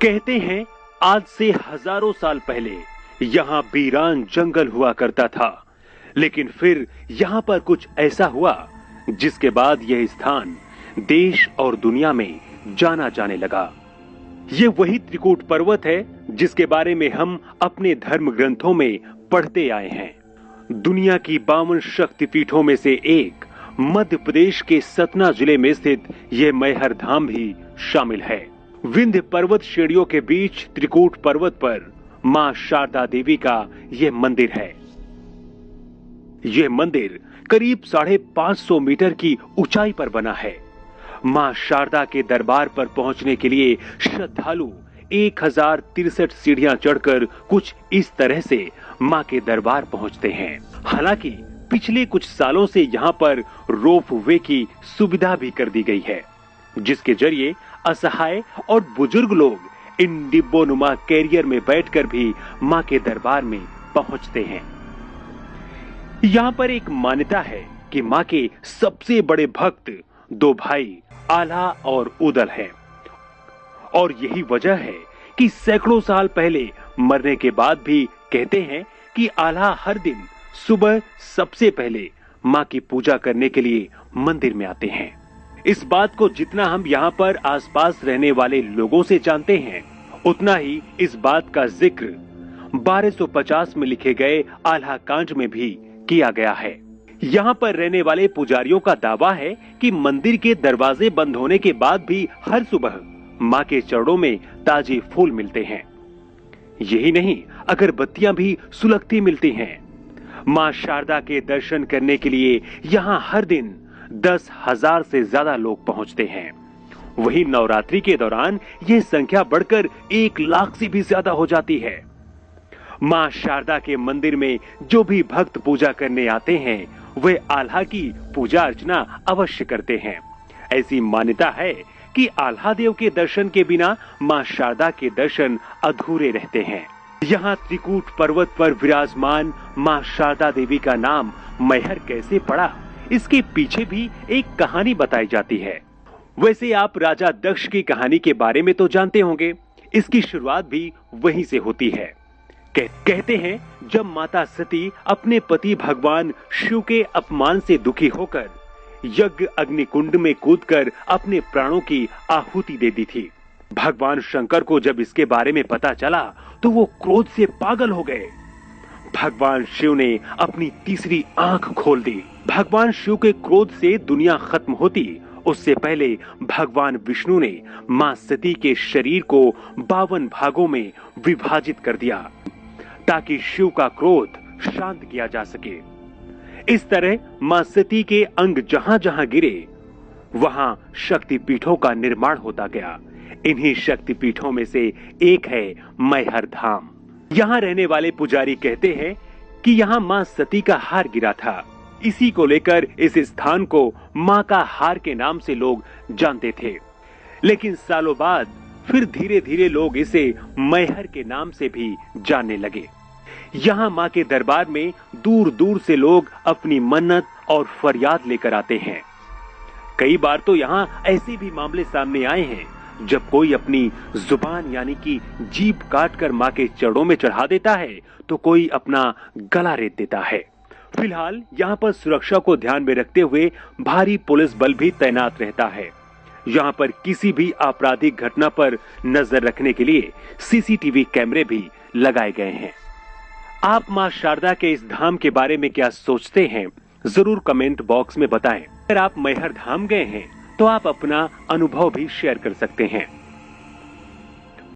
कहते हैं आज से हजारों साल पहले यहाँ वीरान जंगल हुआ करता था, लेकिन फिर यहाँ पर कुछ ऐसा हुआ जिसके बाद यह स्थान देश और दुनिया में जाना जाने लगा। ये वही त्रिकूट पर्वत है जिसके बारे में हम अपने धर्म ग्रंथों में पढ़ते आए हैं। दुनिया की 52 शक्तिपीठों में से एक मध्य प्रदेश के सतना जिले में स्थित यह मैहर धाम भी शामिल है। विंध्य पर्वत श्रेणियों के बीच त्रिकूट पर्वत पर मां शारदा देवी का यह मंदिर है। यह मंदिर करीब 550 मीटर की ऊंचाई पर बना है। मां शारदा के दरबार पर पहुंचने के लिए श्रद्धालु 1063 सीढ़ियां चढ़कर कुछ इस तरह से मां के दरबार पहुंचते हैं। हालांकि पिछले कुछ सालों से यहां पर रोप वे की सुविधा भी कर दी गई है, जिसके जरिए असहाय और बुजुर्ग लोग इन डिब्बोनुमा कैरियर में बैठकर भी मां के दरबार में पहुंचते हैं। यहां पर एक मान्यता है कि मां के सबसे बड़े भक्त 2 भाई आल्हा और उदल हैं, और यही वजह है कि सैकड़ों साल पहले मरने के बाद भी कहते हैं कि आल्हा हर दिन सुबह सबसे पहले मां की पूजा करने के लिए मंदिर में आते हैं। इस बात को जितना हम यहाँ पर आसपास रहने वाले लोगों से जानते हैं, उतना ही इस बात का जिक्र 1250 में लिखे गए आल्हा कांड में भी किया गया है। यहाँ पर रहने वाले पुजारियों का दावा है कि मंदिर के दरवाजे बंद होने के बाद भी हर सुबह मां के चरणों में ताजे फूल मिलते हैं। यही नहीं, अगरबत्तियां भी सुलगती मिलती हैं। मां शारदा के दर्शन करने के लिए यहाँ हर दिन 10,000 से ज्यादा लोग पहुंचते हैं। वहीं नवरात्रि के दौरान यह संख्या बढ़कर 1 लाख से भी ज्यादा हो जाती है। मां शारदा के मंदिर में जो भी भक्त पूजा करने आते हैं, वे आल्हा की पूजा अर्चना अवश्य करते हैं। ऐसी मान्यता है कि आल्हा देव के दर्शन के बिना मां शारदा के दर्शन अधूरे रहते हैं। यहाँ त्रिकूट पर्वत पर विराजमान मां शारदा देवी का नाम मैहर कैसे पड़ा, इसके पीछे भी एक कहानी बताई जाती है। वैसे आप राजा दक्ष की कहानी के बारे में तो जानते होंगे। इसकी शुरुआत भी वहीं से होती है। कहते हैं जब माता सती अपने पति भगवान शिव के अपमान से दुखी होकर यज्ञ अग्निकुंड में कूदकर अपने प्राणों की आहुति दे दी थी। भगवान शंकर को जब इसके बारे में पता चला तो वो क्रोध से पागल हो गए। भगवान शिव ने अपनी तीसरी आंख खोल दी। भगवान शिव के क्रोध से दुनिया खत्म होती उससे पहले भगवान विष्णु ने मां सती के शरीर को 52 भागों में विभाजित कर दिया ताकि शिव का क्रोध शांत किया जा सके। इस तरह मां सती के अंग जहां जहां गिरे वहां शक्तिपीठों का निर्माण होता गया। इन्हीं शक्तिपीठों में से एक है मैहर धाम। यहाँ रहने वाले पुजारी कहते हैं कि यहाँ मां सती का हार गिरा था। इसी को लेकर इस स्थान को मां का हार के नाम से लोग जानते थे, लेकिन सालों बाद फिर धीरे धीरे लोग इसे मैहर के नाम से भी जानने लगे। यहाँ मां के दरबार में दूर दूर से लोग अपनी मन्नत और फरियाद लेकर आते हैं। कई बार तो यहाँ ऐसे भी मामले सामने आए हैं जब कोई अपनी जुबान यानी कि जीभ काटकर मां के चरणों में चढ़ा देता है तो कोई अपना गला रेत देता है। फिलहाल यहाँ पर सुरक्षा को ध्यान में रखते हुए भारी पुलिस बल भी तैनात रहता है। यहाँ पर किसी भी आपराधिक घटना पर नजर रखने के लिए सीसीटीवी कैमरे भी लगाए गए हैं। आप मां शारदा के इस धाम के बारे में क्या सोचते हैं, जरूर कमेंट बॉक्स में बताएं। अगर आप मैहर धाम गए हैं तो आप अपना अनुभव भी शेयर कर सकते हैं।